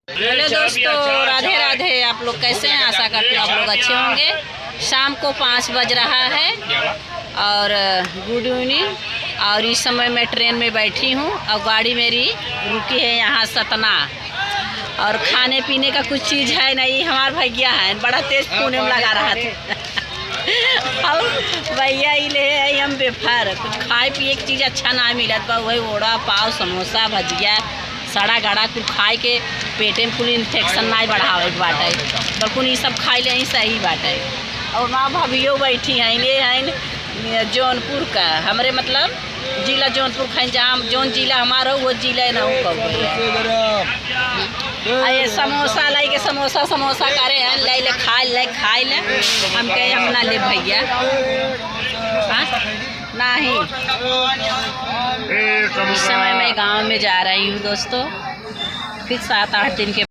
Hello दोस्तों, राधे राधे। आप लोग कैसे हैं? आशा करती हूँ आप लोग अच्छे होंगे। शाम को 5 बज रहा है और गुड इवनिंग। और इस समय मैं ट्रेन में बैठी हूँ और गाड़ी मेरी रुकी है यहाँ सतना। और खाने पीने का कुछ चीज़ है नहीं। हमारे भैया हैं, बड़ा तेज पुणे में लगा रहा था और भैया ही ले हम बेफर कुछ खाए पिए की चीज़ अच्छा ना मिलत बा। वही वड़ा पाव समोसा भजिया सड़ा गड़ा कुछ खाए के पेटे में कुल इन्फेक्शन ना बढ़ावे बाटे, बल्कि ये सब खाए ले सही बाटे। और माँ भाभियों बैठी हैं, ये हैं जौनपुर का, हमारे मतलब जिला जौनपुर खाए, जहाँ जौन जिला हमारा वो जिला ना ये समोसा लाई के समोसा करे हैं, ले खाए ले। हम कहे हम ना ले भैया, हाँ नहीं। इस समय मैं गांव में जा रही हूँ दोस्तों, फिर 7-8 दिन के